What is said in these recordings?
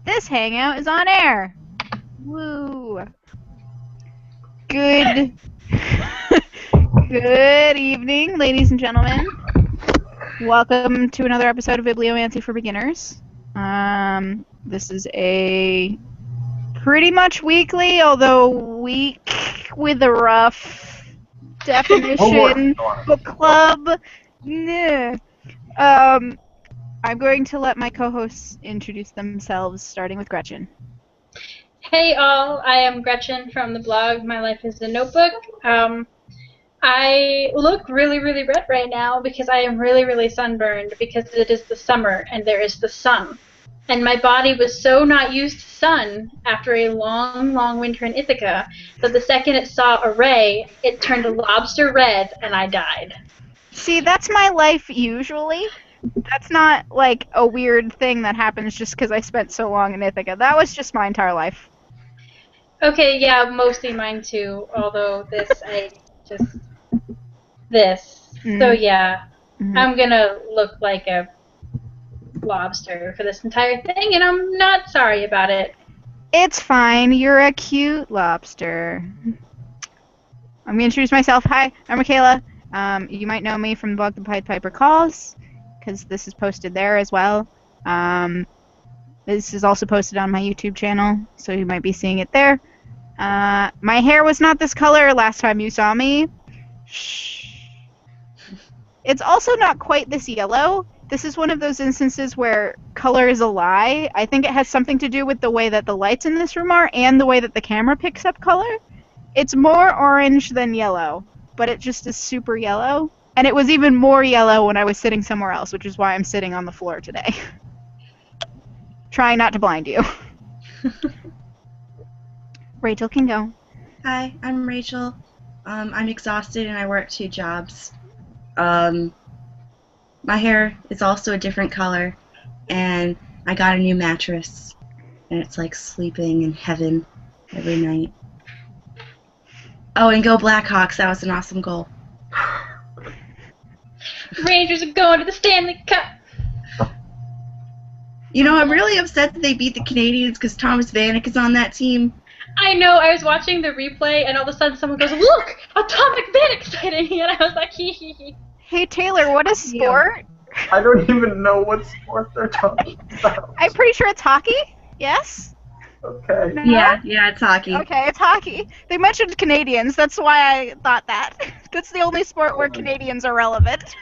This hangout is on air. Woo. Good. Good evening, ladies and gentlemen. Welcome to another episode of Bibliomancy for Beginners. This is a pretty much weekly, although week with a rough definition, book club. Nah. I'm going to let my co-hosts introduce themselves, starting with Gretchen. Hey all, I am Gretchen from the blog My Life is a Notebook. I look really, really red right now because I am really, really sunburned because it is the summer and there is the sun. And my body was so not used to sun after a long, long winter in Ithaca that the second it saw a ray, it turned a lobster red and I died. See, that's my life usually. That's not like a weird thing that happens just because I spent so long in Ithaca. That was just my entire life. Okay, yeah, mostly mine too, although this. So yeah, I'm gonna look like a lobster for this entire thing, and I'm not sorry about it. It's fine, you're a cute lobster. I'm gonna introduce myself. Hi, I'm Michaela. You might know me from the blog The Pied Piper Calls, because this is posted there as well. This is also posted on my YouTube channel, so you might be seeing it there. My hair was not this color last time you saw me. Shh. It's also not quite this yellow. This is one of those instances where color is a lie. I think it has something to do with the way that the lights in this room are and the way that the camera picks up color. It's more orange than yellow, but it just is super yellow. And it was even more yellow when I was sitting somewhere else, which is why I'm sitting on the floor today. Trying not to blind you. Rachel can go. Hi, I'm Rachel. I'm exhausted and I work 2 jobs. My hair is also a different color, and I got a new mattress, and it's like sleeping in heaven every night. Oh, and go Blackhawks, that was an awesome goal. Rangers are going to the Stanley Cup. You know, I'm really upset that they beat the Canadians because Thomas Vanek is on that team. I know, I was watching the replay and all of a sudden someone goes, "Look! Atomic Vanek sighting!" And I was like, hee hee hee. Hey Taylor, what is sport? I don't even know what sport they're talking about. I'm pretty sure it's hockey? Yes? Okay. No? Yeah, it's hockey. Okay, it's hockey. They mentioned Canadians, that's why I thought that. That's the only sport where Canadians are relevant.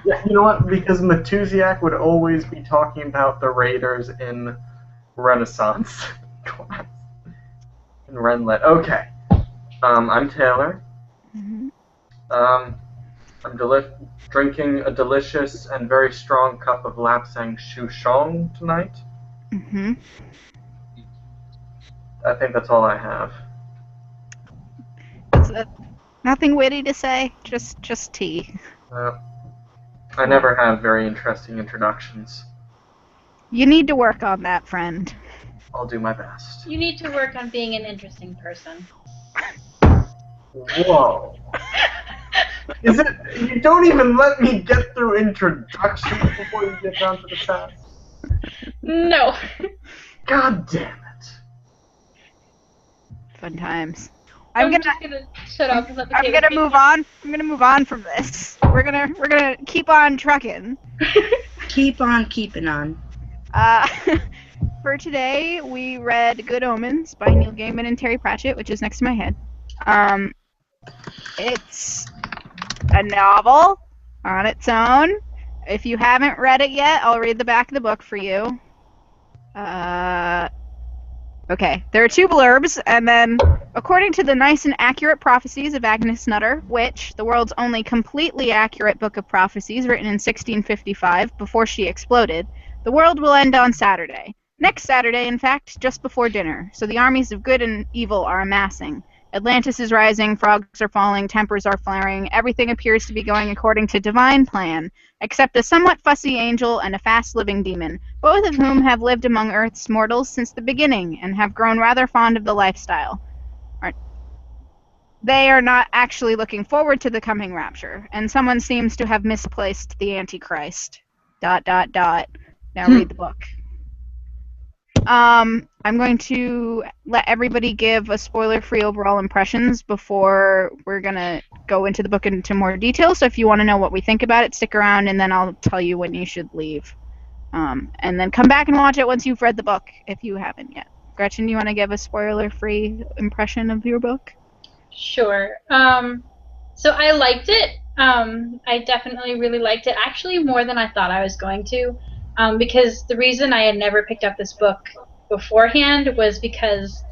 Yeah, you know what? Because Matusiak would always be talking about the Raiders in Renaissance class. In Renlet. Okay. I'm Taylor. I'm drinking a delicious and very strong cup of Lapsang Souchong tonight. I think that's all I have. Nothing witty to say, just tea. I never have very interesting introductions. You need to work on that, friend. I'll do my best. You need to work on being an interesting person. Whoa. Is it? You don't even let me get through introductions before you get down to the task? No. God damn it. Fun times. I'm just gonna shut up and let the I'm gonna move on. I'm gonna move on from this. We're gonna keep on trucking. Keep on keeping on. For today, we read Good Omens by Neil Gaiman and Terry Pratchett, which is next to my head. It's a novel on its own. If you haven't read it yet, I'll read the back of the book for you. Okay, there are 2 blurbs, and then, according to the nice and accurate prophecies of Agnes Nutter, which, the world's only completely accurate book of prophecies, written in 1655, before she exploded, the world will end on Saturday. Next Saturday, in fact, just before dinner, so the armies of good and evil are amassing. Atlantis is rising, frogs are falling, tempers are flaring, everything appears to be going according to divine plan, except a somewhat fussy angel and a fast-living demon, both of whom have lived among Earth's mortals since the beginning and have grown rather fond of the lifestyle. They are not actually looking forward to the coming rapture, and someone seems to have misplaced the Antichrist. ... Now read the book. I'm going to let everybody give a spoiler-free overall impressions before we're gonna go into the book into more detail. So if you want to know what we think about it, stick around, and then I'll tell you when you should leave. And then come back and watch it once you've read the book, if you haven't yet. Gretchen, you want to give a spoiler-free impression of your book? Sure. So I liked it. I definitely really liked it, actually more than I thought I was going to, because the reason I had never picked up this book beforehand was because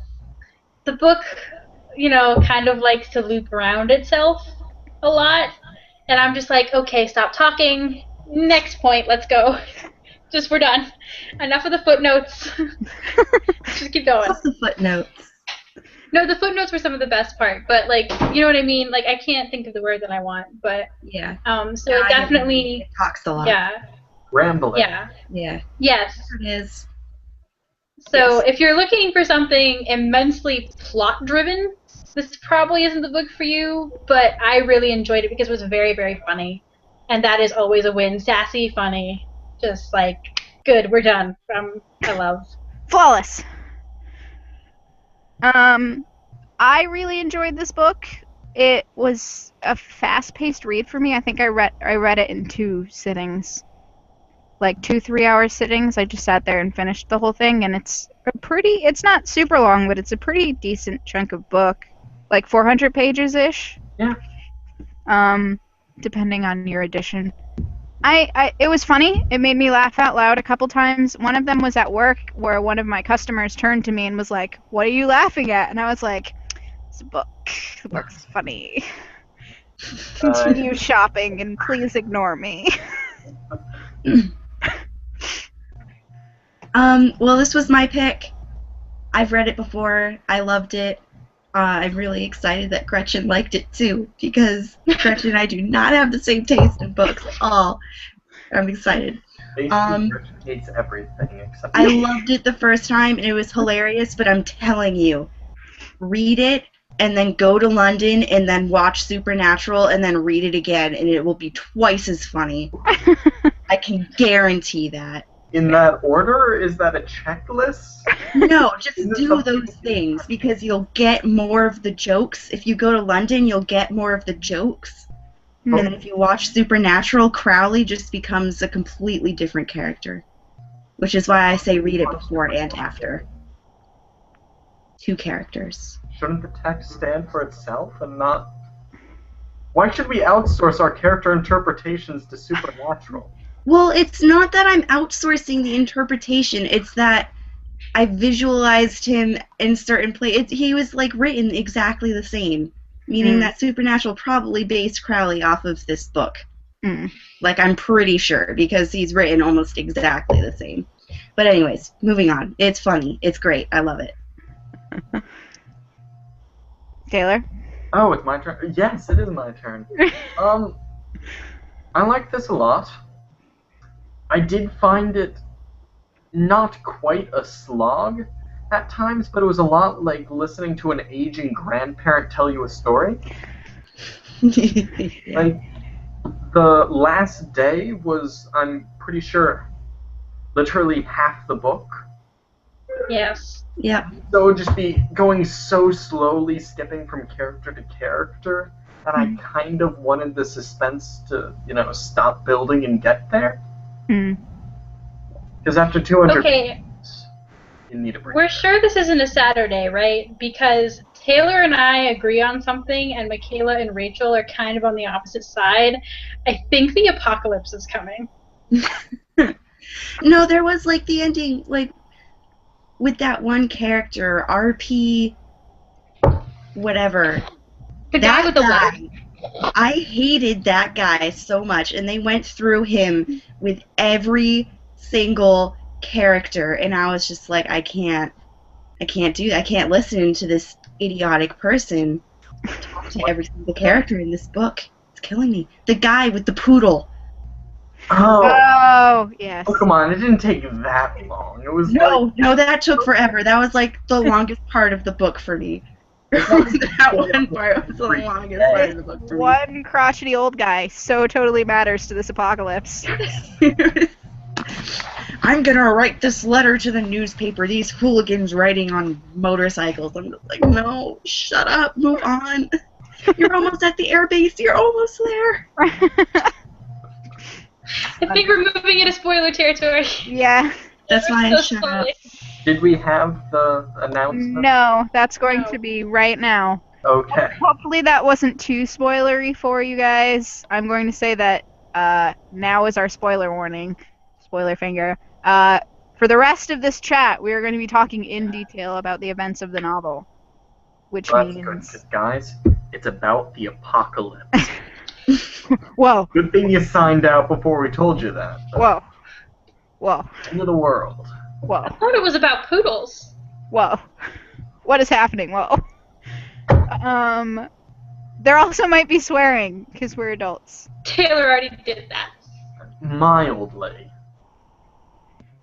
the book, kind of likes to loop around itself a lot, and I'm just like, okay, stop talking, next point, let's go. Just, we're done. Enough of the footnotes. Just keep going. What's the footnotes? No, the footnotes were some of the best part, but you know what I mean? I can't think of the word that I want, but Yeah. So it definitely it talks a lot. Yeah. Rambling. Yeah. Yeah. Yes. It is. So Yes. if you're looking for something immensely plot driven, this probably isn't the book for you, but I really enjoyed it because it was very, very funny. And that is always a win. Sassy, funny. Just good, we're done. I love. Flawless. I really enjoyed this book. It was a fast-paced read for me. I think I read it in 2 sittings. 2 3-hour sittings. I just sat there and finished the whole thing, and it's not super long, but it's a pretty decent chunk of book. 400 pages-ish. Yeah. Depending on your edition. It was funny. It made me laugh out loud a couple times. One of them was at work where one of my customers turned to me and was like, "What are you laughing at?" And I was like, "It's a book. The book's funny. Continue shopping and please ignore me." Well, this was my pick. I've read it before. I loved it. I'm really excited that Gretchen liked it too, because Gretchen and I do not have the same taste in books at all. I'm excited. Basically, Gretchen hates everything except. I loved it the first time, and it was hilarious, but I'm telling you, read it, and then go to London, and then watch Supernatural, and then read it again, and it will be twice as funny. I can guarantee that. In that order, or is that a checklist? No, just do those things, because you'll get more of the jokes. If you go to London, you'll get more of the jokes. Hmm. And then if you watch Supernatural, Crowley just becomes a completely different character. Which is why I say read it before and after. 2 characters. Shouldn't the text stand for itself and not... Why should we outsource our character interpretations to Supernatural? Well, it's not that I'm outsourcing the interpretation. It's that I visualized him in certain places. He was written exactly the same, meaning that Supernatural probably based Crowley off of this book. I'm pretty sure, because he's written almost exactly the same. But anyways, moving on. It's funny. It's great. I love it. Taylor? Oh, it's my turn. Yes, it is my turn. I like this a lot. I did find it not quite a slog at times, but it was a lot like listening to an aging grandparent tell you a story. Yeah. The last day was, I'm pretty sure, literally half the book. Yes. Yeah. So it would just be going so slowly, skipping from character to character, and I kind of wanted the suspense to, stop building and get there. Because after 200 pages, you need a break. We're sure this isn't a Saturday, right? Because Taylor and I agree on something, and Michaela and Rachel are kind of on the opposite side. I think the apocalypse is coming. No, there was the ending, with that one character, RP, whatever. The guy with the letter. I hated that guy so much, and they went through him with every single character, and I was just like, I can't do that. I can't listen to this idiotic person talk to every single character in this book. It's killing me. The guy with the poodle. Oh, yes. Oh, come on, it didn't take that long. It was No, that took forever. That was the longest part of the book for me. That one part was the longest part of the book for me. One crotchety old guy so totally matters to this apocalypse. I'm gonna write this letter to the newspaper. These hooligans riding on motorcycles. I'm just like, no, shut up, move on. You're almost at the airbase. You're almost there. I think we're moving into spoiler territory. Yeah. That's why I So shut up. slowly. Did we have the announcement? No, that's going No. to be right now. Okay. Hopefully that wasn't too spoilery for you guys. I'm going to say that now is our spoiler warning. Spoiler finger. For the rest of this chat, we are going to be talking in detail about the events of the novel. Which Well, that's good, means... 'cause, guys, it's about the apocalypse. Whoa. Good thing you signed out before we told you that. Whoa. Whoa. End of the world. Whoa. I thought it was about poodles. Whoa. What is happening? Whoa. There also might be swearing, because we're adults. Taylor already did that. Mildly.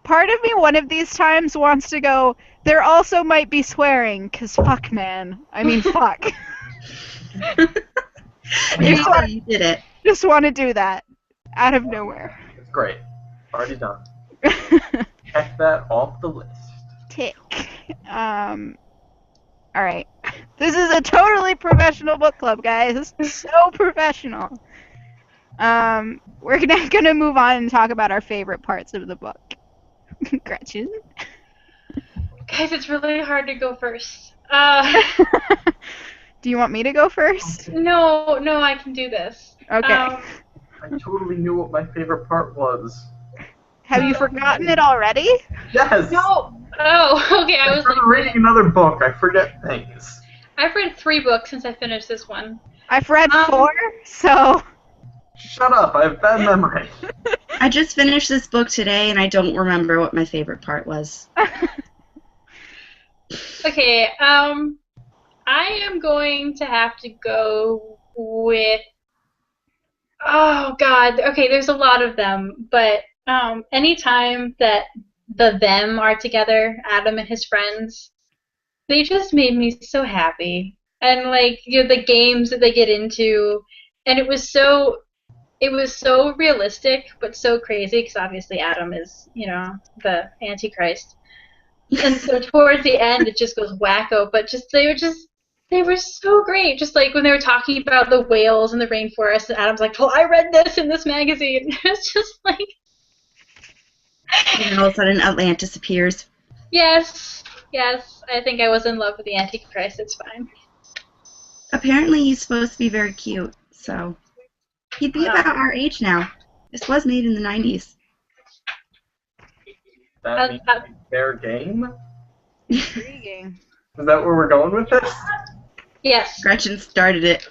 Part of me one of these times wants to go, there also might be swearing, because fuck, man. I mean, fuck. Yeah, you did it. Just want to do that. Out of nowhere. It's great. Already done. Check that off the list. Tick. Alright. This is a totally professional book club, guys. So professional. We're gonna move on and talk about our favorite parts of the book. Gretchen? Guys, it's really hard to go first. Do you want me to go first? No, I can do this. Okay. I totally knew what my favorite part was. Have you forgotten it already? Yes! No. Oh, okay. I I was started like, reading another book. I forget things. I've read 3 books since I finished this one. I've read 4, so... Shut up. I have bad memory. I just finished this book today, and I don't remember what my favorite part was. Okay. I am going to have to go with. Oh God. Okay, there's a lot of them, but anytime that the them are together, Adam and his friends, they just made me so happy. And like, you know, the games that they get into, and it was so realistic, but so crazy because obviously Adam is, you know, the Antichrist. And so towards the end, it just goes wacko. But they were so great. Just like when they were talking about the whales in the rainforest, and Adam's like, "Well, I read this in this magazine." It's just like, And then all of a sudden, Atlantis appears. yes. I think I was in love with the Antichrist. It's fine. Apparently, he's supposed to be very cute, so he'd be about our age now. This was made in the 90s. That means fair game? Intriguing. Is that where we're going with this? Yes. Gretchen started it.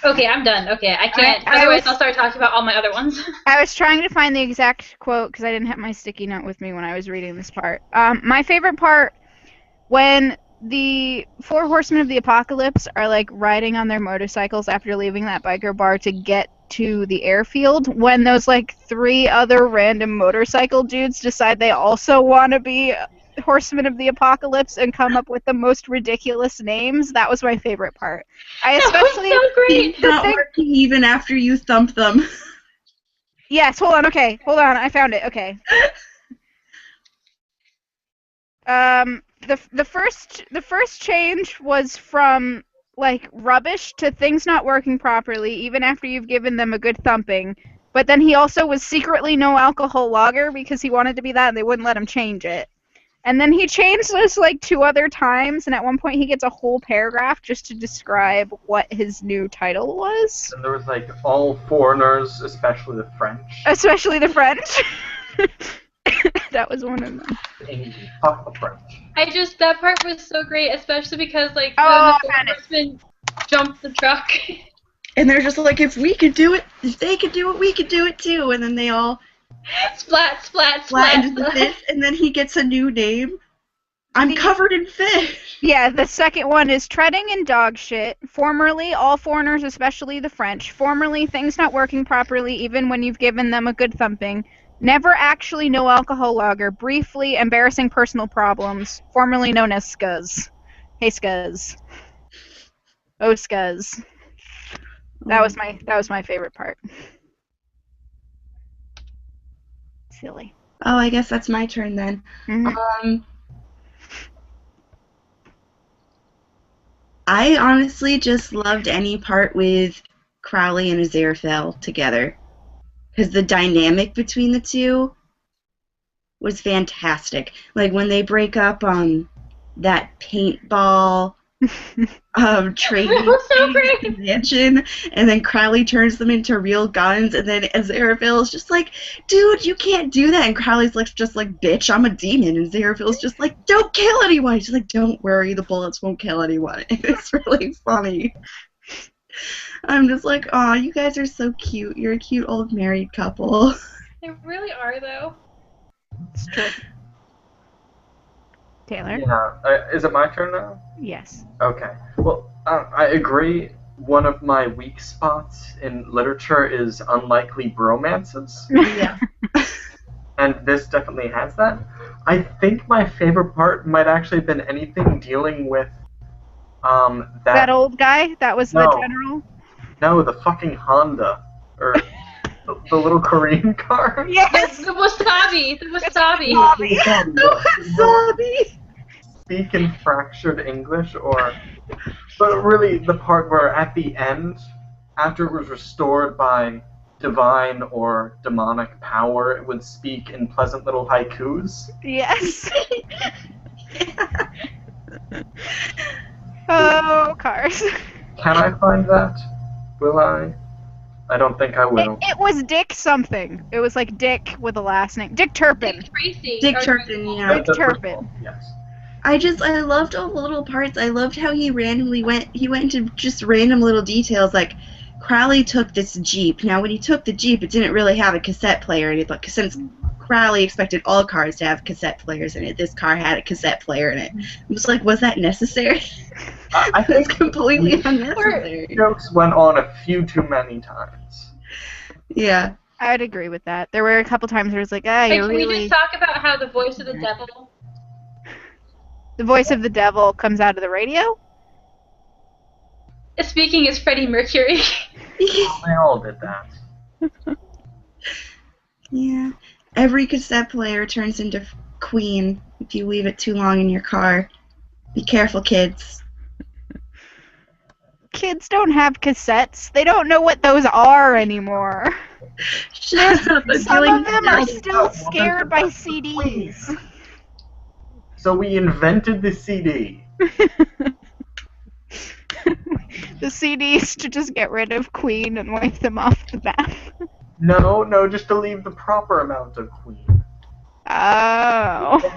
Okay, I'm done. Okay, I can't. Otherwise, I'll start talking about all my other ones. I was trying to find the exact quote because I didn't have my sticky note with me when I was reading this part. My favorite part, when the 4 Horsemen of the Apocalypse are like riding on their motorcycles after leaving that biker bar to get to the airfield, when those like 3 other random motorcycle dudes decide they also want to be Horsemen of the Apocalypse and come up with the most ridiculous names. That was my favorite part. I especially that was so great. It's not working even after you thump them. Yes, hold on, okay. Hold on, I found it. Okay. The first change was from like rubbish to things not working properly even after you've given them a good thumping. But then he also was secretly no alcohol lager because he wanted to be that and they wouldn't let him change it. And then he changed this like 2 other times, and at one point he gets a whole paragraph just to describe what his new title was. And there was like all foreigners, especially the French. Especially the French. That was one of them. Fuck the French. That part was so great, especially because like Oh, when I the found it. horsemen jumped the truck. And they're just like, if we could do it, if they could do it, we could do it too. And then they all Splat, splat, flat splat, into the splat. fish, and then he gets a new name. I'm covered in fish. Yeah, the second one is treading in dog shit. Formerly, all foreigners, especially the French. Formerly, things not working properly even when you've given them a good thumping. Never actually no alcohol lager. Briefly, embarrassing personal problems. Formerly known as scuzz. Hey, scuzz. Oh, scuzz. That was my favorite part. Silly. Oh, I guess that's my turn then. Mhm. I honestly just loved any part with Crowley and Aziraphale together. Because the dynamic between the two was fantastic. Like when they break up on that paintball training That was so thing at great. the mansion, and then Crowley turns them into real guns, and then Aziraphale's just like, dude, you can't do that, and Crowley's like, just like, bitch, I'm a demon, and Aziraphale's just like, don't kill anyone. She's like, don't worry, the bullets won't kill anyone. It's really funny. I'm just like, aw, you guys are so cute. You're a cute old married couple. They really are, though. It's true. Taylor? Yeah. Is it my turn now? Yes. Okay. Well, I agree. One of my weak spots in literature is unlikely bromances, Yeah. and this definitely has that. I think my favorite part might actually have been anything dealing with That old guy? That was the No. general? No, the fucking Honda. Or the little Korean car. Yes! The wasabi. The wasabi. Wasabi. Speak in fractured English, but really the part where at the end, after it was restored by divine or demonic power, it would speak in pleasant little haikus. Yes. Oh, cars. Can I find that? Will I? I don't think I will. It was Dick something. It was like Dick with a last name. Dick Turpin. Dick Tracy. Dick Or- Turpin, yeah. Dick Turpin. Yes. I loved all the little parts. I loved how he went into just random little details, like Crowley took this Jeep. Now when he took the Jeep, it didn't really have a cassette player in it, but since Crowley expected all cars to have cassette players in it, this car had a cassette player in it. I was like, was that necessary? I It's think completely unnecessary. jokes went on a few too many times. Yeah. I'd agree with that. There were a couple times where it was like, Hey, you're can we really... just talk about how the voice of the devil... The voice of the devil comes out of the radio? Speaking is Freddie Mercury. They all did that. Yeah. Every cassette player turns into Queen if you leave it too long in your car. Be careful, kids. Kids don't have cassettes. They don't know what those are anymore. Shut up. I'm Some feeling of them are bad. still scared by CDs. So we invented the CD. The CDs to just get rid of Queen and wipe them off the map. No, just to leave the proper amount of Queen. Oh. So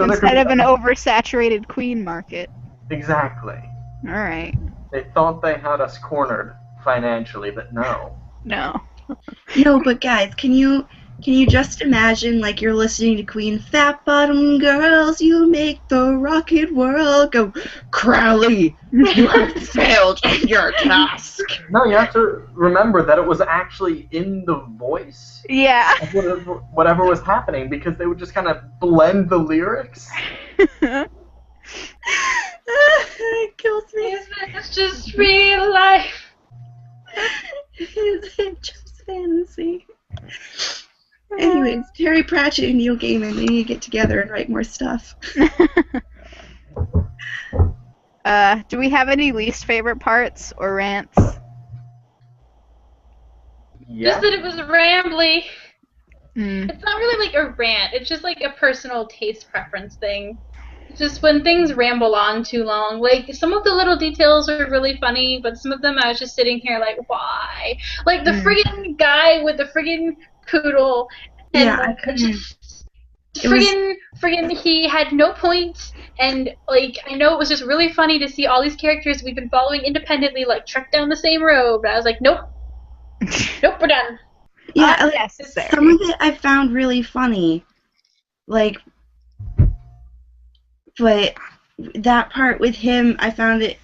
there Instead could of be- an oversaturated Queen market. Exactly. Alright. They thought they had us cornered financially, but no. No. No, but guys, can you just imagine, like, you're listening to Queen, fat bottom girls, you make the rocket world go, Crowley, you have failed in your task. No, you have to remember that it was actually in the voice Yeah. of whatever was happening, because they would just kind of blend the lyrics. It kills me. Is this just real life? Is it just fantasy? Anyways, Terry Pratchett and Neil Gaiman, they need to get together and write more stuff. Do we have any least favorite parts or rants? Yeah. Just that it was rambly. Hmm. It's not really like a rant. It's just like a personal taste preference thing. It's just when things ramble on too long. Like, some of the little details are really funny, but some of them I was just sitting here like, why? Like, the friggin' guy with the friggin' poodle. And Yeah, I couldn't. It was- friggin' he had no point. And, like, I know it was just really funny to see all these characters we've been following independently, like, trek down the same road. But I was like, nope. Nope, we're done. Yeah, like, Unnecessary. some of it I found really funny. Like, but that part with him, I found it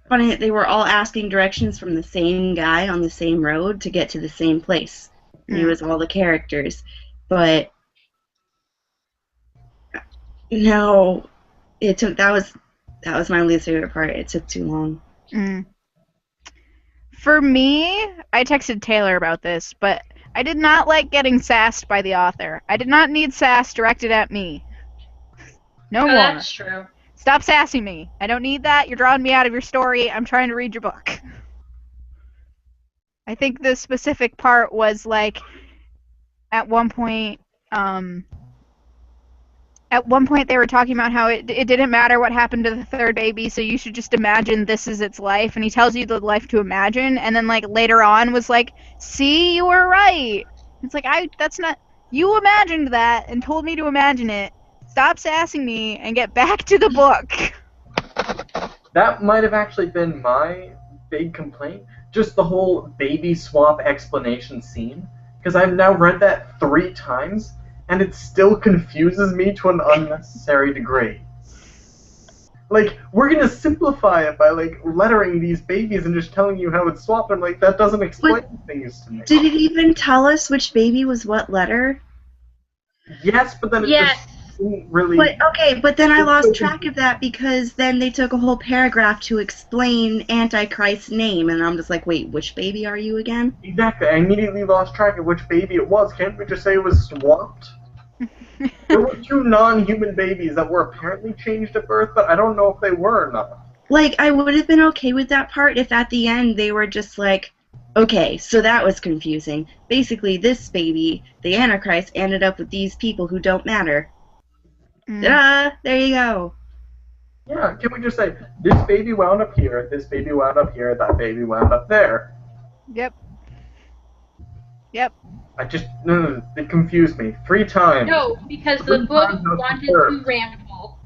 funny that they were all asking directions from the same guy on the same road to get to the same place. And it was all the characters. But no, it took that was my least favorite part. It took too long. Mm. For me, I texted Taylor about this, but I did not like getting sassed by the author. I did not need sass directed at me. No more. That's true. Stop sassing me. I don't need that. You're drawing me out of your story. I'm trying to read your book. I think the specific part was like, at one point they were talking about how it didn't matter what happened to the third baby, so you should just imagine this is its life, and he tells you the life to imagine, and then like later on was like, see, you were right. It's like, that's not, you imagined that and told me to imagine it. Stop sassing me and get back to the book. That might have actually been my big complaint. Just the whole baby swap explanation scene. Because I've now read that 3 times, and it still confuses me to an unnecessary degree. Like, we're gonna simplify it by, like, lettering these babies and just telling you how it's swapped. I'm like, that doesn't explain things to me. Did it even tell us which baby was what letter? Yes, but then it just didn't really... But then I lost track of that because then they took a whole paragraph to explain Antichrist's name, and I'm just like, wait, which baby are you again? Exactly, I immediately lost track of which baby it was. Can't we just say it was swapped? There were 2 non-human babies that were apparently changed at birth, but I don't know if they were or not. Like, I would have been okay with that part if at the end they were just like, okay, so that was confusing. Basically, this baby, the Antichrist, ended up with these people who don't matter. Ta-da! There you go. Yeah, can we just say, this baby wound up here, this baby wound up here, that baby wound up there? Yep. No, it confused me 3 times. No, because the book wanted to ramble.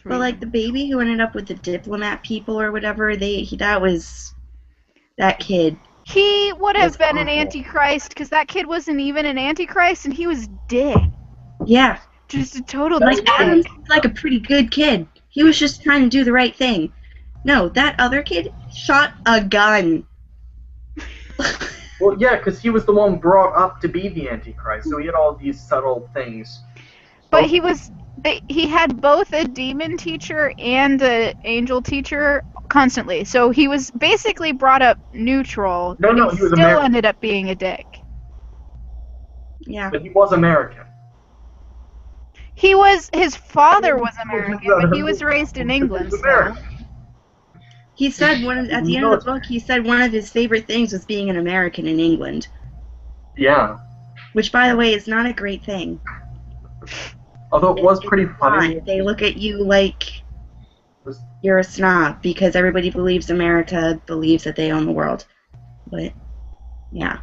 But like the baby who ended up with the diplomat people or whatever, that was that kid. He would have been an antichrist because that kid wasn't even an antichrist and he was dead. Yeah. Just a total like Adam's like a pretty good kid. He was just trying to do the right thing. No, that other kid shot a gun. Well, yeah, because he was the one brought up to be the Antichrist, so he had all these subtle things. But he had both a demon teacher and an angel teacher constantly, so he was basically brought up neutral. No, he was still American. Ended up being a dick. Yeah. But he was American. His father was American, but he was raised in England. So. He said at the end of the book, he said one of his favorite things was being an American in England. Yeah. Which, by the way, is not a great thing. Although it was pretty funny. They look at you like you're a snob because everybody believes America believes that they own the world. But, yeah.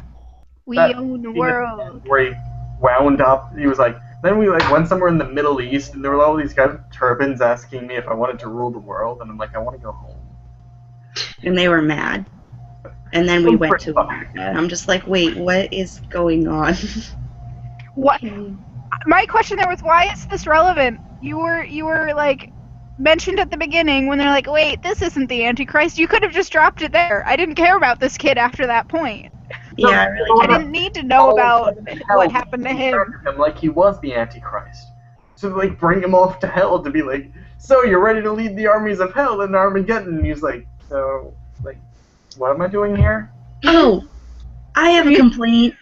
We own the world. Where he wound up, he was like, then we went somewhere in the Middle East, and there were all these guys with turbans asking me if I wanted to rule the world, and I'm like, I want to go home. And they were mad. And then we went to America. And I'm just like, wait, what is going on? What? My question there was, why is this relevant? You were like mentioned at the beginning when they're like, wait, this isn't the Antichrist. You could have just dropped it there. I didn't care about this kid after that point. Yeah, I didn't need to know about what happened to him. Like he was the Antichrist. So like bring him off to hell to be like, so you're ready to lead the armies of hell in Armageddon? And he's like, so like, what am I doing here? Oh, I have a complaint.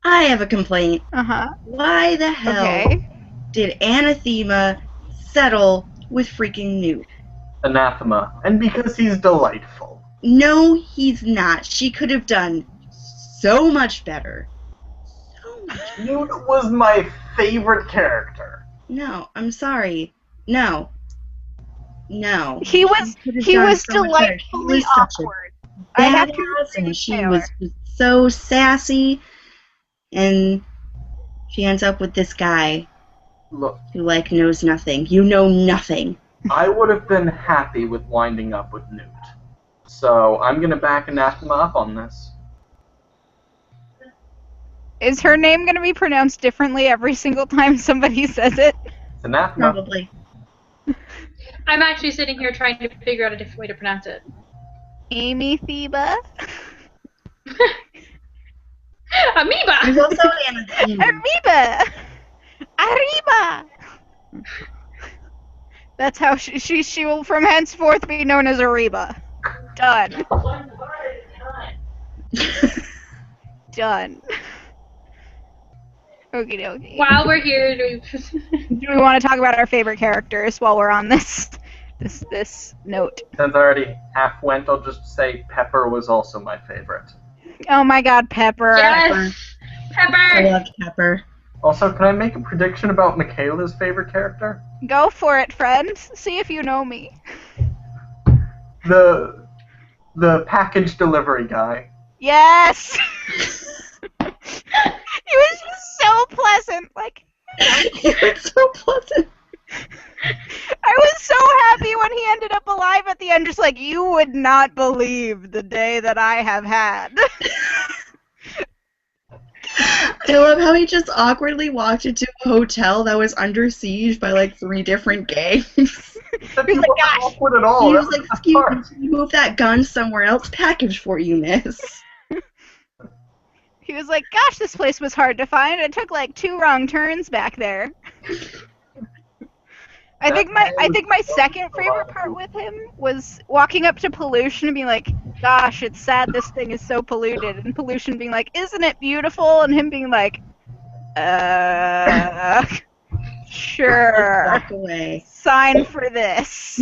Uh-huh. Why the hell did Anathema settle with freaking Newt? Anathema. And because he's delightful. No, he's not. She could have done so much better. So much better. Newt was my favorite character. No, I'm sorry. No. He was delightfully awkward. I have to and agree she Taylor. was so sassy, and she ends up with this guy Look, who like knows nothing. You know nothing. I would have been happy with winding up with Newt. So I'm gonna back Anathema up on this. Is her name going to be pronounced differently every single time somebody says it? It's Anathema. Probably. I'm actually sitting here trying to figure out a different way to pronounce it. Amy Theba? Amoeba! There's also Anathema. Amoeba! Arriba! That's how she will from henceforth be known as Ariba. Done. Done. Okie dokie. While we're here, Do we want to talk about our favorite characters while we're on this note? Since I already half went, I'll just say Pepper was also my favorite. Oh my god, Pepper. yes, Pepper. I loved Pepper. Also, can I make a prediction about Michaela's favorite character? Go for it, friend. See if you know me. The package delivery guy. Yes! He was just so pleasant. Like, He was so pleasant. I was so happy when he ended up alive at the end, just like, you would not believe the day that I have had. I love how he just awkwardly walked into a hotel that was under siege by like 3 different gangs. That He's wasn't like, gosh. awkward at all. He That was like, the excuse part. me, can you move that gun somewhere else? Package for you, miss. He was like, gosh, this place was hard to find. It took like 2 wrong turns back there. I think my second favorite part with him was walking up to Pollution and being like, gosh, it's sad this thing is so polluted. And Pollution being like, isn't it beautiful? And him being like, sure. Walk away. Sign for this.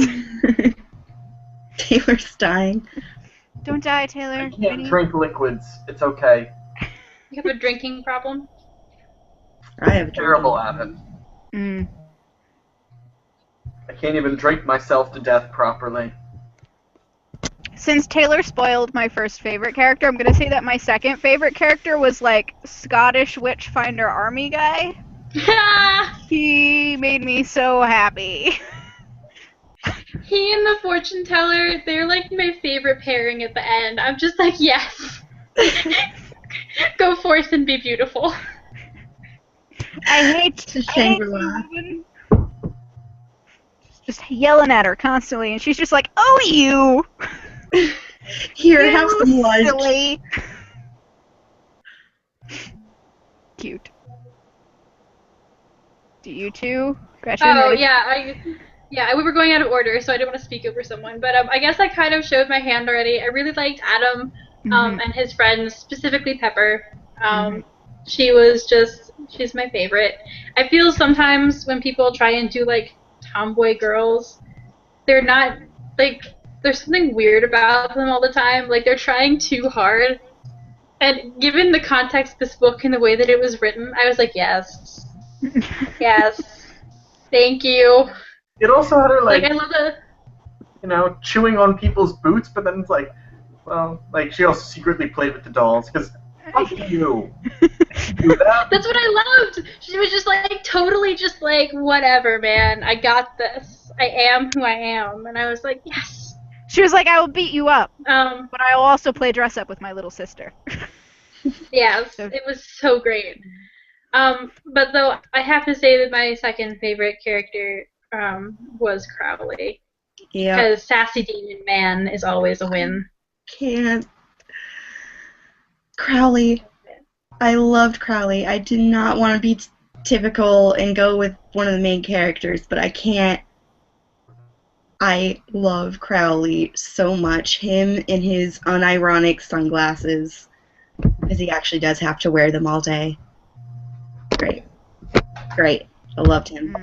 Taylor's dying. Don't die, Taylor. I can't drink liquids. It's okay. You have a drinking problem? I have Terrible at it. Mm. I can't even drink myself to death properly. Since Taylor spoiled my first favorite character, I'm gonna say that my second favorite character was like Scottish Witchfinder Army guy. He made me so happy. He and the fortune teller, they're like my favorite pairing at the end. I'm just like, yes. Go forth and be beautiful. I hate Shangri-La. just yelling at her constantly, and she's just like, "Oh, you! Here, You have some lunch. silly." Cute. Do you two, Gretchen? Oh, ready? yeah, we were going out of order, so I didn't want to speak over someone. But I guess I kind of showed my hand already. I really liked Adam and his friends, specifically Pepper. She's my favorite. I feel sometimes when people try and do, like, tomboy girls, they're not, like, there's something weird about them all the time. Like, they're trying too hard. And given the context of this book and the way that it was written, I was like, yes. Yes. Thank you. It also had her, Like, I love the... chewing on people's boots, but then it's like, well, like, she also secretly played with the dolls, because, fuck you. Do that. That's what I loved. She was just like totally just like, whatever, man. I got this. I am who I am. And I was like, yes. She was like, "I will beat you up, But but I will also play dress up with my little sister." yes, it was so great. But though I have to say that my second favorite character was Crowley. Yeah. Because Sassy Demon Man is always a win. Can't. Crowley. I loved Crowley. I did not want to be typical and go with one of the main characters, but I can't. I love Crowley so much. Him in his unironic sunglasses, because he actually does have to wear them all day. Great. Great. I loved him.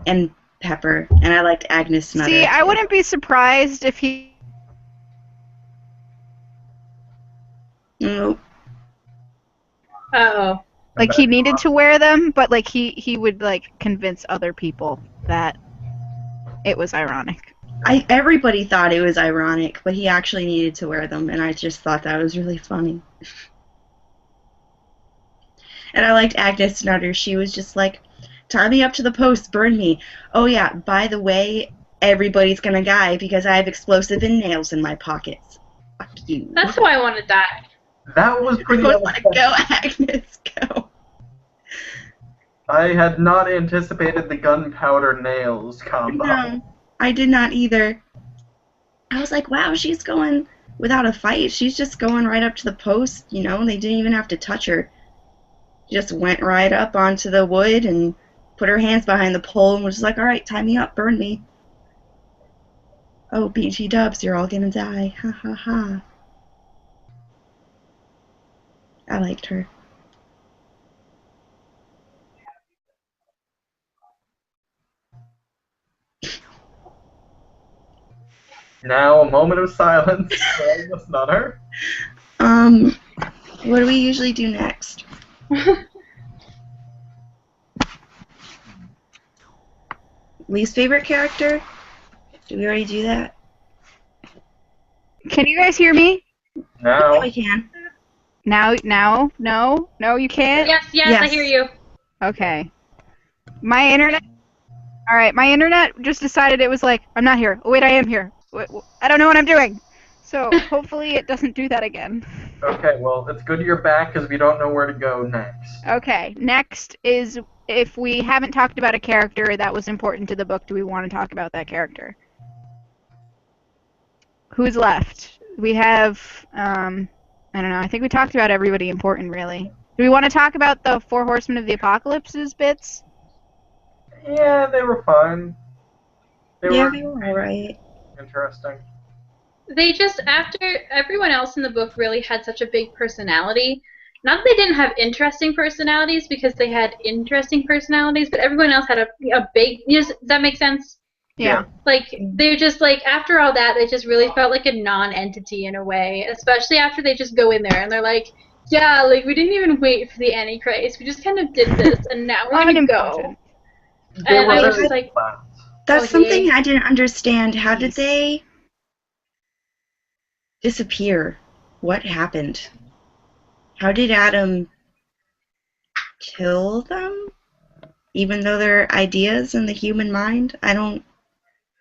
And Pepper. And I liked Agnes Nutter. See, I wouldn't be surprised if he. Nope. Uh-oh. Like, he needed to wear them, but, like, he would, like, convince other people that it was ironic. Everybody thought it was ironic, but he actually needed to wear them, and I just thought that was really funny. And I liked Agnes Nutter. She was just like, tie me up to the post, burn me. Oh yeah, by the way, everybody's gonna die because I have explosive and nails in my pockets. Fuck you. That's who I want to die. That was pretty Go, go, unexpected. Agnes, go. I had not anticipated the gunpowder nails combo. No, I did not either. I was like, wow, she's going without a fight. She's just going right up to the post, you know? They didn't even have to touch her. She just went right up onto the wood and put her hands behind the pole and was just like, all right, tie me up, burn me. Oh, BG dubs, you're all gonna die. Ha ha ha. I liked her. Now a moment of silence. Well, that's not her. What do we usually do next? Least favorite character? Did we already do that? Can you guys hear me? Yeah, Now. we can. Now? No, you can't? Yes, I hear you. Okay. My internet... Alright, my internet just decided it was like, I'm not here. Oh, wait, I am here. I don't know what I'm doing. So, hopefully it doesn't do that again. Okay, well, it's good you're back because we don't know where to go next. Okay, next is, if we haven't talked about a character that was important to the book, do we want to talk about that character? Who's left? We have, I don't know, I think we talked about everybody important, really. Do we want to talk about the Four Horsemen of the Apocalypse's bits? Yeah, they were fine. They Yeah, were they were alright. interesting. They just, after everyone else in the book really had such a big personality, not that they didn't have interesting personalities, because they had interesting personalities, but everyone else had a big, does that make sense? Yeah. Like, they're just, like, after all that, they just really felt like a non-entity in a way, especially after they just go in there and they're like, yeah, like, we didn't even wait for the Antichrist, we just kind of did this, and now we're gonna go. They And were I was very just like, flat. That's Okay. something I didn't understand. How did Jeez. they disappear? What happened? How did Adam kill them? Even though they're ideas in the human mind? I don't...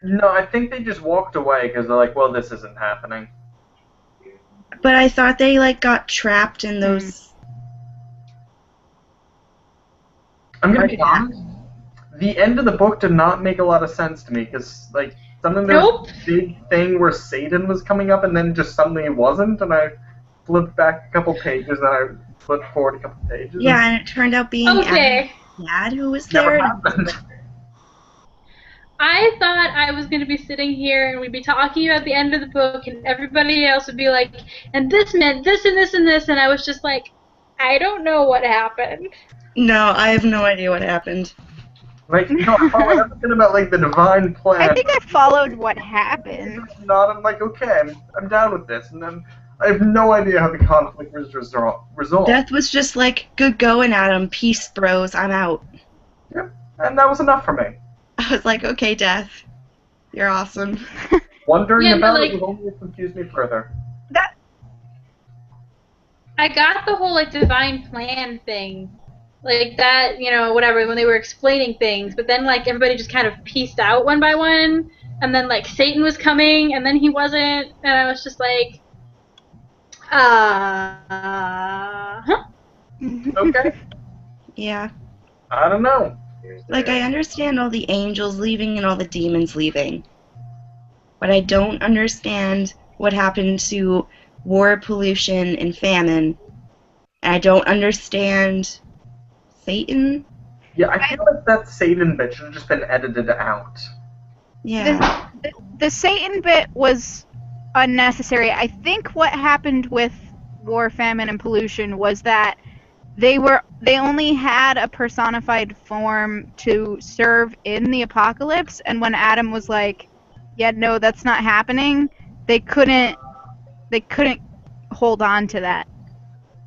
No, I think they just walked away because they're like, well, this isn't happening. But I thought they, like, got trapped in those... I'm gonna be honest. The end of the book did not make a lot of sense to me because, like, suddenly there was a big thing where Satan was coming up and then just suddenly it wasn't, and I flipped back a couple pages and I flipped forward a couple pages. Yeah, and it turned out being okay. Adam's dad who was Never there. happened. I thought I was going to be sitting here and we'd be talking about the end of the book and everybody else would be like, and this meant this and this and this, and I was just like, I don't know what happened. No, I have no idea what happened. Like, no, I followed everything about, like, the divine plan. I think I followed what happened. Not, I'm like, okay, I'm down with this, and then I have no idea how the conflict was resolved. Death was just like, good going, Adam. Peace, bros. I'm out. Yep, and that was enough for me. I was like, okay, Death. You're awesome. Wondering Yeah, about like- it would only confuse me further. I got the whole, like, divine plan thing. Like, that, you know, whatever, when they were explaining things, but then, like, everybody just kind of pieced out one by one, and then, like, Satan was coming, and then he wasn't, and I was just like, huh? Okay, Yeah. I don't know. Like, I understand all the angels leaving and all the demons leaving. But I don't understand what happened to war, pollution, and famine. And I don't understand Satan. Yeah, I feel like that Satan bit should have just been edited out. Yeah. The Satan bit was unnecessary. I think what happened with war, famine, and pollution was that they only had a personified form to serve in the apocalypse, and when Adam was like, yeah, no, that's not happening, they couldn't hold on to that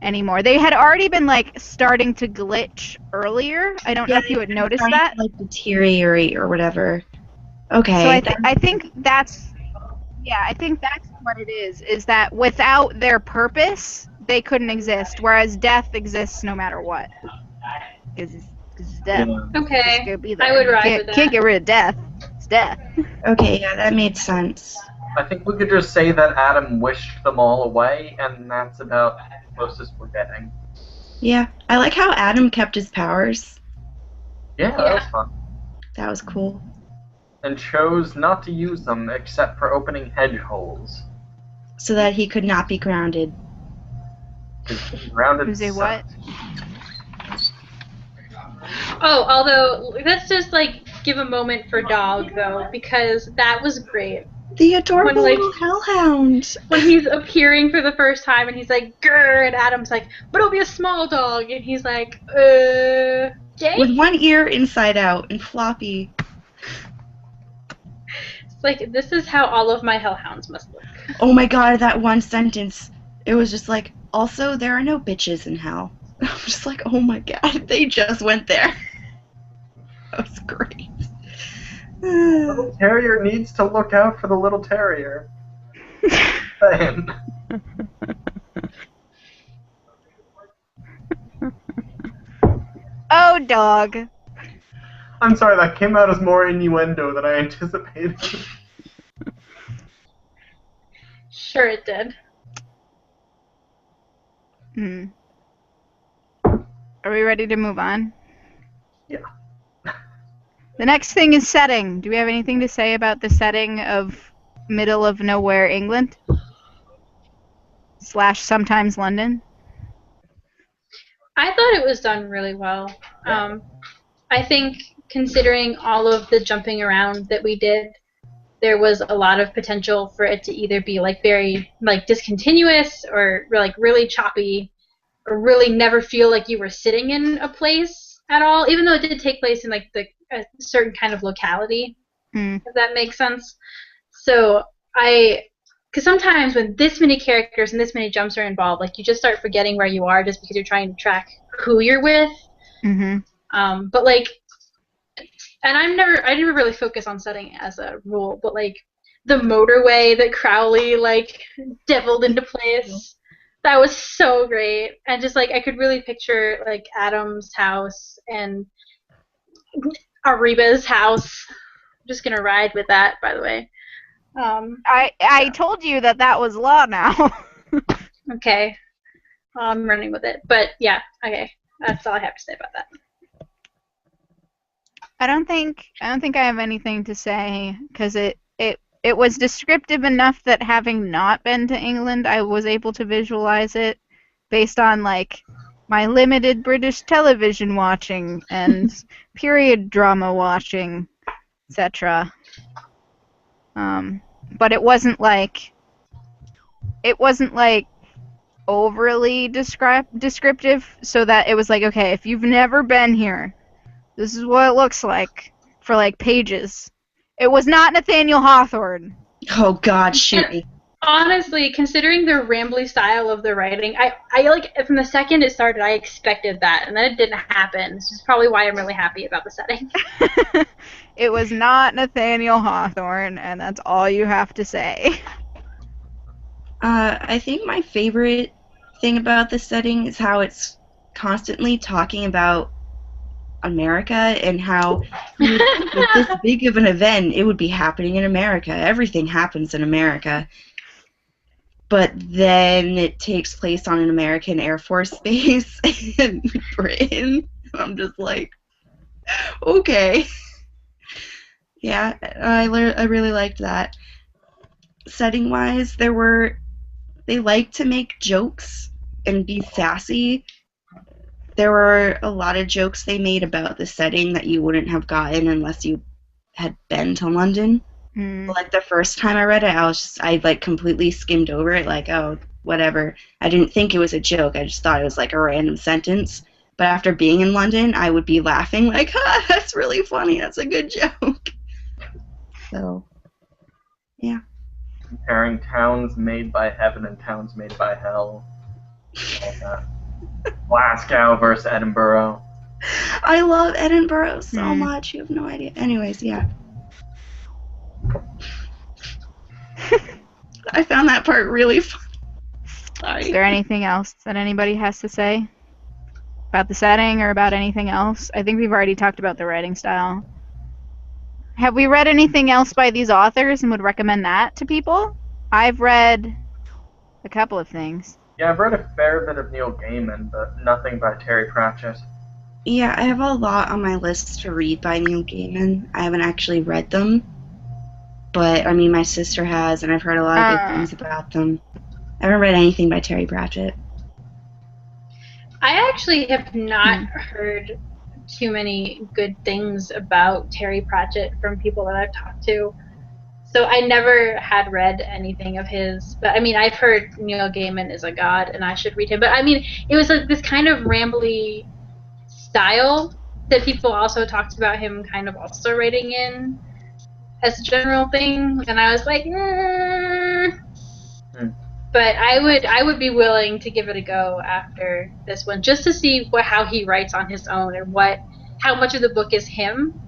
anymore. They had already been, like, starting to glitch earlier. I don't know if you had noticed that. Like, deteriorate or whatever. Okay. So I think that's what it is that without their purpose, they couldn't exist, whereas death exists no matter what. Because it's death. Yeah. Okay, It's gonna be there. I would ride with that. Can't get rid of death. It's death. Okay, yeah, that made sense. I think we could just say that Adam wished them all away, and that's about the closest we're getting. Yeah. I like how Adam kept his powers. Yeah, that was fun. That was cool. And chose not to use them except for opening hedge holes. So that he could not be grounded. 'Cause being grounded Who's a what? sucks. Oh, although, let's just, like, give a moment for Dog, though, because that was great. The adorable When, like, little hellhound. when he's appearing for the first time and he's like, grrr, and Adam's like, but it'll be a small dog. And he's like, Jay? With one ear inside out and floppy. It's like, this is how all of my hellhounds must look. Oh my god, that one sentence. It was just like, also, there are no bitches in hell. I'm just like, oh my god, they just went there. That was great. Little terrier needs to look out for the little terrier. Saying. Oh, dog. I'm sorry, that came out as more innuendo than I anticipated. Sure it did. Are we ready to move on? Yeah. The next thing is setting. Do we have anything to say about the setting of middle of nowhere England? / sometimes London? I thought it was done really well. I think considering all of the jumping around that we did, there was a lot of potential for it to either be like very like discontinuous or like really choppy or really never feel like you were sitting in a place at all, even though it did take place in like a certain kind of locality, if that makes sense. So because sometimes when this many characters and this many jumps are involved, like you just start forgetting where you are just because you're trying to track who you're with. But like, and I never really focus on setting as a rule, but like the motorway that Crowley like deviled into place, that was so great. And just like I could really picture like Adam's house and Ariba's house. I'm just gonna ride with that, by the way. I told you that was law now. Okay. I'm running with it. But yeah, okay. That's all I have to say about that. I don't think I have anything to say because it was descriptive enough that having not been to England, I was able to visualize it based on like my limited British television watching and period drama watching, etc. But it wasn't like overly descriptive, so that it was like, okay, if you've never been here, this is what it looks like for like pages. It was not Nathaniel Hawthorne. Oh god, shoot me. Honestly, considering the rambly style of the writing, I like from the second it started, I expected that, and then it didn't happen. This is probably why I'm really happy about the setting. It was not Nathaniel Hawthorne, and that's all you have to say. I think my favorite thing about this setting is how it's constantly talking about America and how with this big of an event, it would be happening in America. Everything happens in America. But then it takes place on an American Air Force base in Britain. I'm just like, okay. Yeah, I really liked that. Setting-wise, they like to make jokes and be sassy. There were a lot of jokes they made about the setting that you wouldn't have gotten unless you had been to London. Like the first time I read it, I like completely skimmed over it, like, oh, whatever. I didn't think it was a joke. I just thought it was like a random sentence. But after being in London, I would be laughing like, ha, that's really funny. That's a good joke. So, yeah. Comparing towns made by heaven and towns made by hell. All that. Glasgow versus Edinburgh. I love Edinburgh so much. You have no idea. Anyways, yeah. I found that part really fun. Sorry. Is there anything else that anybody has to say about the setting or about anything else? I think we've already talked about the writing style. Have we read anything else by these authors and would recommend that to people? I've read a couple of things. Yeah, I've read a fair bit of Neil Gaiman, but nothing by Terry Pratchett. Yeah, I have a lot on my list to read by Neil Gaiman. I haven't actually read them, but I mean my sister has, and I've heard a lot of good things about them. I haven't read anything by Terry Pratchett. I actually have not heard too many good things about Terry Pratchett from people that I've talked to. So I never had read anything of his, but I mean, I've heard Neil Gaiman is a god, and I should read him. But I mean, it was like this kind of rambly style that people also talked about him kind of also writing in as a general thing, and I was like, But I would be willing to give it a go after this one, just to see how he writes on his own and how much of the book is him,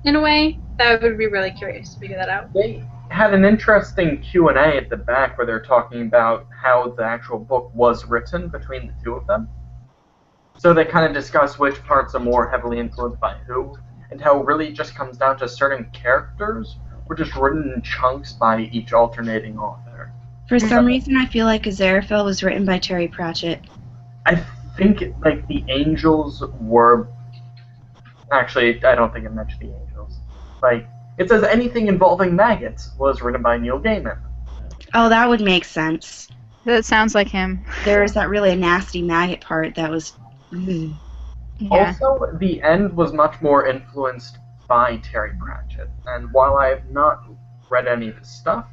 in a way. That would be really curious to figure that out. They had an interesting Q&A at the back where they're talking about how the actual book was written between the two of them. So they kind of discuss which parts are more heavily influenced by who, and how it really just comes down to certain characters were just written in chunks by each alternating author. For some reason, I feel like Aziraphale was written by Terry Pratchett. I think, like, the angels were... Actually, I don't think it mentioned the angels. Like, it says anything involving maggots was written by Neil Gaiman. Oh, that would make sense. That sounds like him. There was that really nasty maggot part that was... Yeah. Also, the end was much more influenced by Terry Pratchett. And while I have not read any of his stuff,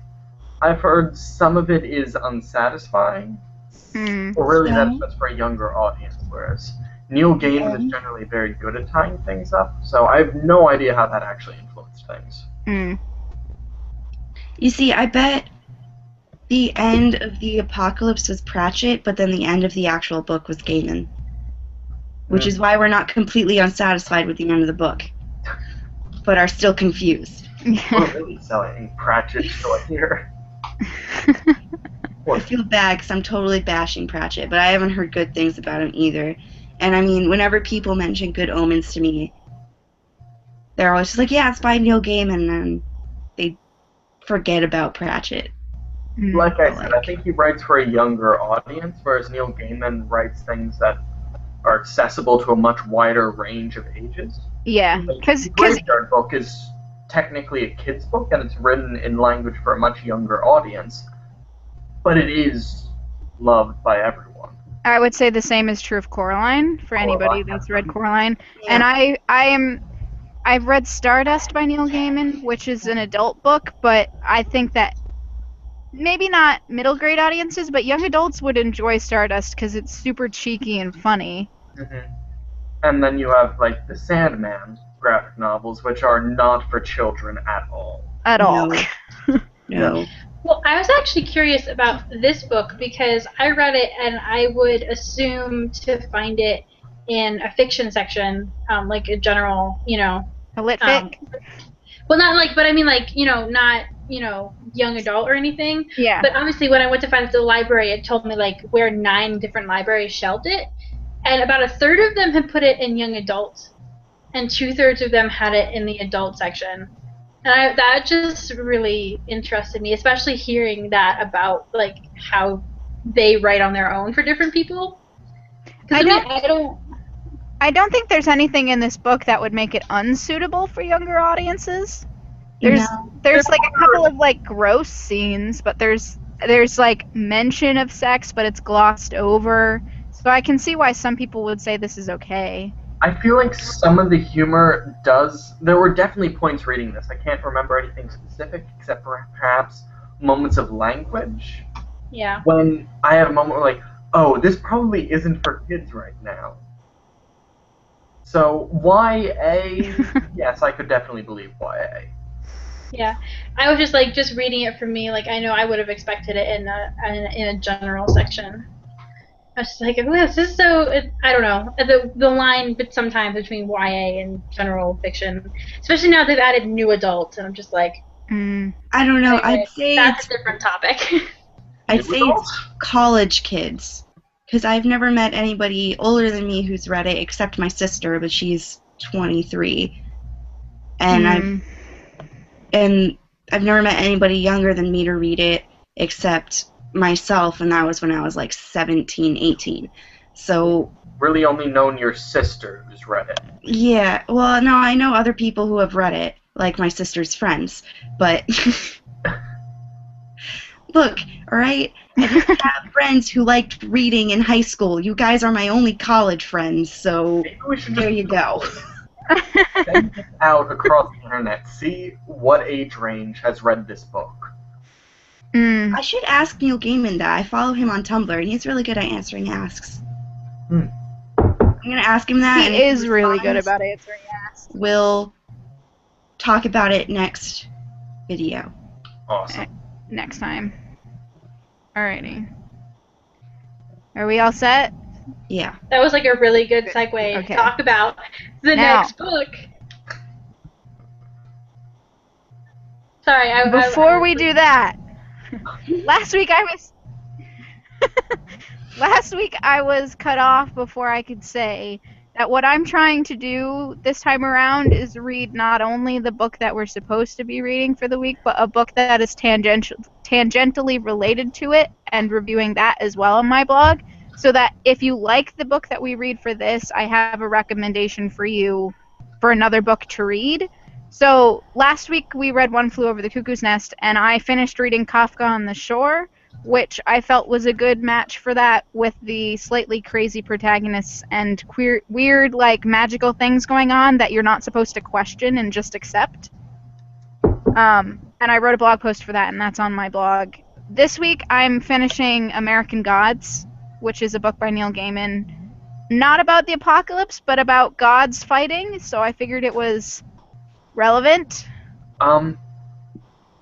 I've heard some of it is unsatisfying. Or really that's for a younger audience, whereas Neil Gaiman is generally very good at tying things up, so I have no idea how that actually influenced things. You see, I bet the end of the Apocalypse was Pratchett, but then the end of the actual book was Gaiman. Which is why we're not completely unsatisfied with the end of the book, but are still confused. We're really selling Pratchett short here. I feel bad because I'm totally bashing Pratchett, but I haven't heard good things about him either. And I mean, whenever people mention Good Omens to me, they're always just like, yeah, it's by Neil Gaiman, and they forget about Pratchett. Like I said, I think he writes for a younger audience, whereas Neil Gaiman writes things that are accessible to a much wider range of ages. Yeah, because the Graveyard Book is technically a kid's book, and it's written in language for a much younger audience, but it is loved by everyone. I would say the same is true of Coraline, for anybody that's read Coraline. Yeah. And I've read Stardust by Neil Gaiman, which is an adult book, but I think that maybe not middle grade audiences, but young adults would enjoy Stardust because it's super cheeky and funny. And then you have, like, the Sandman graphic novels, which are not for children at all. At all. No. Well, I was actually curious about this book because I read it and I would assume to find it in a fiction section, like a general, a lit fic. Well, not like, but I mean like, not, young adult or anything. Yeah. But obviously when I went to find it at the library, it told me like where 9 different libraries shelved it, and about 1/3 of them had put it in young adult, and 2/3 of them had it in the adult section. And that just really interested me, especially hearing that about like how they write on their own for different people. I don't think there's anything in this book that would make it unsuitable for younger audiences. There's like a couple of like gross scenes, but there's like mention of sex, but it's glossed over. So I can see why some people would say this is okay. I feel like some of the humor does... There were definitely points reading this. I can't remember anything specific, except for perhaps moments of language. Yeah. When I had a moment where, like, oh, this probably isn't for kids right now. So, YA, yes, I could definitely believe YA. Yeah. I was just, like, just reading it for me, like, I know I would have expected it in a general section. I was just like, oh, this is so... I don't know. The line sometimes between YA and general fiction, especially now they've added new adult, and I'm just like... I don't know. Anyway, I'd say that's a different topic. I'd say it's college kids, because I've never met anybody older than me who's read it, except my sister, but she's 23. And I've never met anybody younger than me to read it, except myself, and that was when I was like 17, 18. So really only known your sister who's read it. Yeah, well, no, I know other people who have read it, like my sister's friends, but look, alright, I didn't have friends who liked reading in high school. You guys are my only college friends, so there you go. Send it out across the internet. See what age range has read this book. I should ask Neil Gaiman that. I follow him on Tumblr, and he's really good at answering asks. I'm going to ask him that. He is really good about answering asks. We'll talk about it next video. Awesome. Next time. Alrighty. Are we all set? Yeah. That was like a really good segue Okay. to talk about the Now. next book. Sorry, Before we do that, last week I was cut off before I could say that what I'm trying to do this time around is read not only the book that we're supposed to be reading for the week, but a book that is tangentially related to it, and reviewing that as well on my blog, so that if you like the book that we read for this, I have a recommendation for you for another book to read. So last week we read One Flew Over the Cuckoo's Nest, and I finished reading Kafka on the Shore, which I felt was a good match for that, with the slightly crazy protagonists and weird, like, magical things going on that you're not supposed to question and just accept. And I wrote a blog post for that, and that's on my blog. This week I'm finishing American Gods, which is a book by Neil Gaiman. Not about the apocalypse, but about gods fighting, so I figured it was relevant.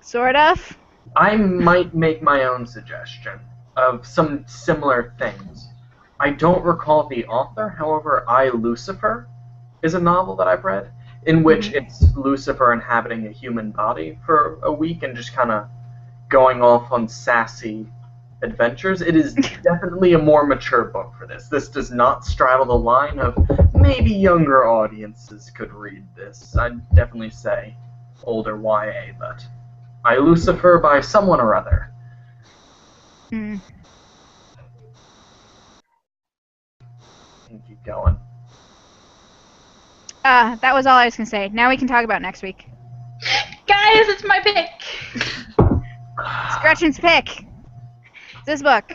Sort of. I might make my own suggestion of some similar things. I don't recall the author, however, Lucifer is a novel that I've read, in which it's Lucifer inhabiting a human body for a week and just kind of going off on sassy adventures. It is definitely a more mature book for this. This does not straddle the line of maybe younger audiences could read this. I'd definitely say older YA, but Lucifer by someone or other. Mm. And keep going. That was all I was going to say. Now we can talk about next week. Guys, it's my pick. It's Gretchen's pick. It's this book.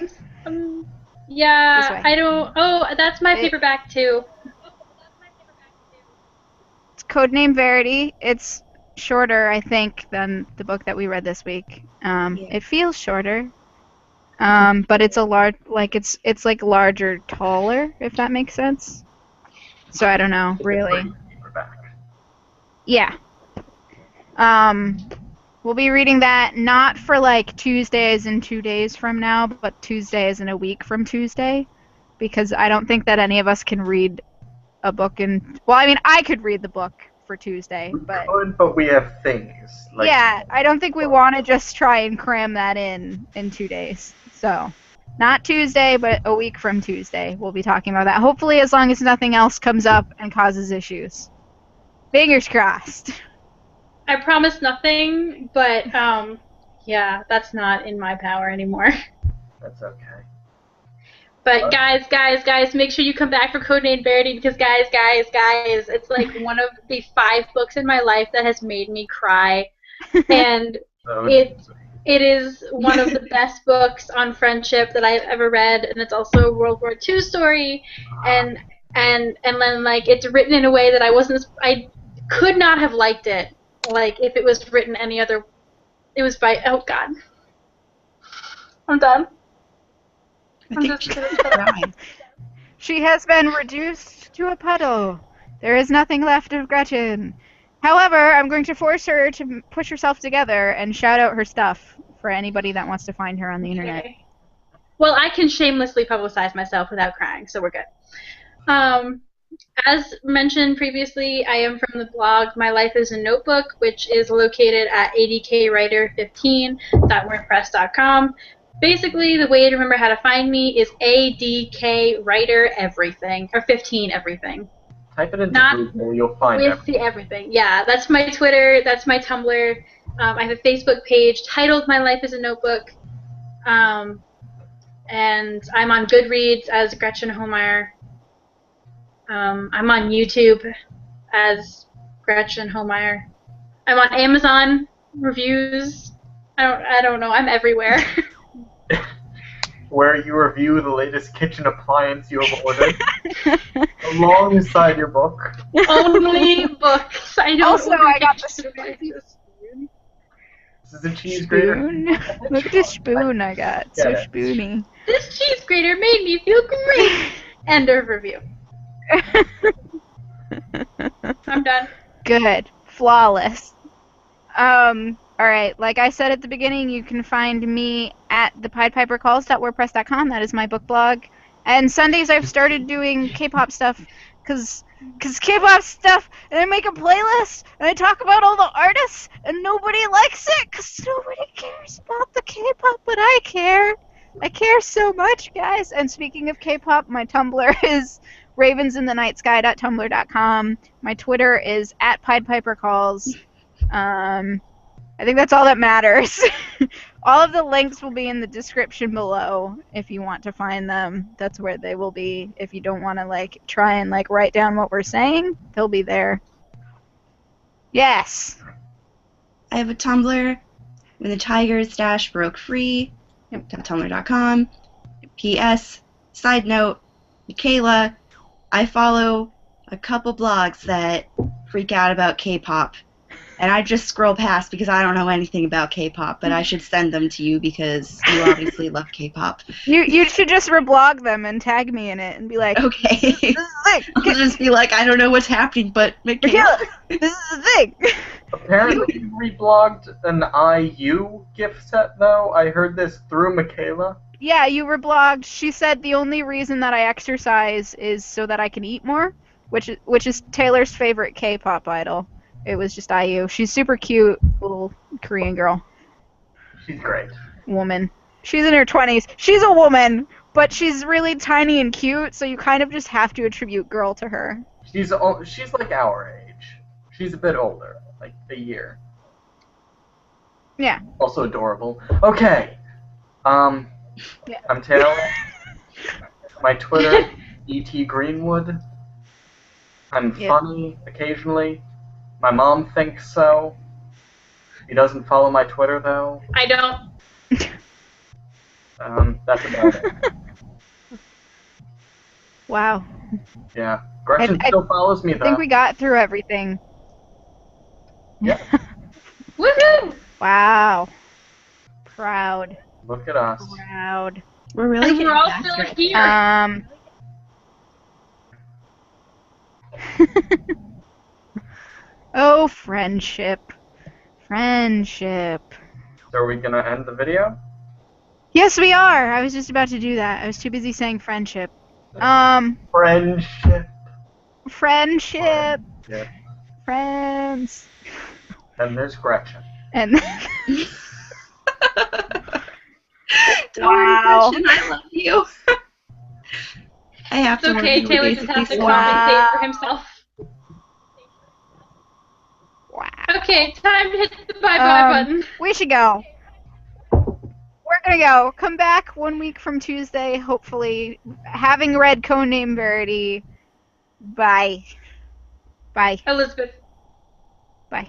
Yeah, This way. I don't. Oh, that's my paperback too. It's Codename Verity. It's shorter, I think, than the book that we read this week. It feels shorter, but it's a large, like it's like larger, taller, if that makes sense. So I don't know, really. Yeah. We'll be reading that not for like Tuesdays and 2 days from now, but Tuesdays and a week from Tuesday, because I don't think that any of us can read a book in. Well, I mean, I could read the book for Tuesday, but But we have things. Like, yeah, I don't think we want to just try and cram that in 2 days. So, not Tuesday, but a week from Tuesday, we'll be talking about that. Hopefully, as long as nothing else comes up and causes issues. Fingers crossed. I promise nothing, but yeah, that's not in my power anymore. That's okay. But guys, make sure you come back for Codename Verity, because guys, it's like one of the 5 books in my life that has made me cry, and it is one of the best books on friendship that I've ever read, and it's also a World War II story, and then like it's written in a way that I could not have liked it, like if it was written any other. It was by, oh god, I'm done. I think she's crying. She has been reduced to a puddle. There is nothing left of Gretchen. However, I'm going to force her to push herself together and shout out her stuff for anybody that wants to find her on the internet. Okay. Well, I can shamelessly publicize myself without crying, so we're good. As mentioned previously, I am from the blog My Life is a Notebook, which is located at adkwriter15.wordpress.com. Basically, the way to remember how to find me is ADKWriter everything, or 15 everything. Type it into Not Google, you'll find with everything. the everything. Yeah, that's my Twitter, that's my Tumblr. I have a Facebook page titled My Life is a Notebook. And I'm on Goodreads as Gretchen Homeyer. I'm on YouTube as Gretchen Homeyer. I'm on Amazon reviews. I don't know. I'm everywhere. where you review the latest kitchen appliance you have ordered alongside your book. Only books. I don't Also, order I got the kitchen appliances. This is a cheese grater. spoon. Look at the spoon I got. So Get it. spoony. This cheese grater made me feel great. End of review. I'm done. Good. Flawless. Alright, like I said at the beginning, you can find me at thepiedpipercalls.wordpress.com. That is my book blog. And Sundays I've started doing K-pop stuff, cause K-pop stuff, and I make a playlist, and I talk about all the artists, and nobody likes it, cause nobody cares about the K-pop, but I care. I care so much, guys. And speaking of K-pop, my Tumblr is ravensinthenight.tumblr.com. My Twitter is @piedpipercalls. I think that's all that matters. All of the links will be in the description below if you want to find them. That's where they will be. If you don't want to try and write down what we're saying, they'll be there. Yes. I have a Tumblr. When the tigers broke free. Tumblr.com. P.S. Side note, Michaela, I follow a couple blogs that freak out about K-pop. And I just scroll past because I don't know anything about K-pop, but I should send them to you because you obviously love K-pop. You should just reblog them and tag me in it and be like, Okay. this is the thing. I'll just be like, I don't know what's happening, but Michaela. This is the thing. Apparently you reblogged an IU gift set, though. I heard this through Michaela. Yeah, you reblogged. She said the only reason that I exercise is so that I can eat more, which is Taylor's favorite K-pop idol. It was just IU. She's super cute, little Korean girl. She's great. Woman. She's in her 20s. She's a woman, but she's really tiny and cute, so you kind of just have to attribute girl to her. She's like our age. She's a bit older, like a year. Yeah. Also adorable. Okay. Yeah. I'm Taylor. My Twitter, ET Greenwood. I'm funny occasionally. My mom thinks so. She doesn't follow my Twitter, though. I don't. That's about it. Wow. Yeah. Gretchen still follows me, though. I think we got through everything. Yeah. Woohoo! Wow. Proud. Look at us. Proud. We're really And getting we're all back still to it. here. Oh, friendship. Friendship. So are we gonna end the video? Yes, we are. I was just about to do that. I was too busy saying friendship. Friendship. Friendship. Yeah. Friends. And there's Gretchen. And Don't worry, Wow. Gretchen, I love you. I have It's to okay, work Taylor you just has to basically compensate for himself. wow. Okay, time to hit the bye-bye button. We should go. We're gonna go. Come back 1 week from Tuesday, hopefully, having read Codename Verity. Bye. Bye. Elizabeth. Bye.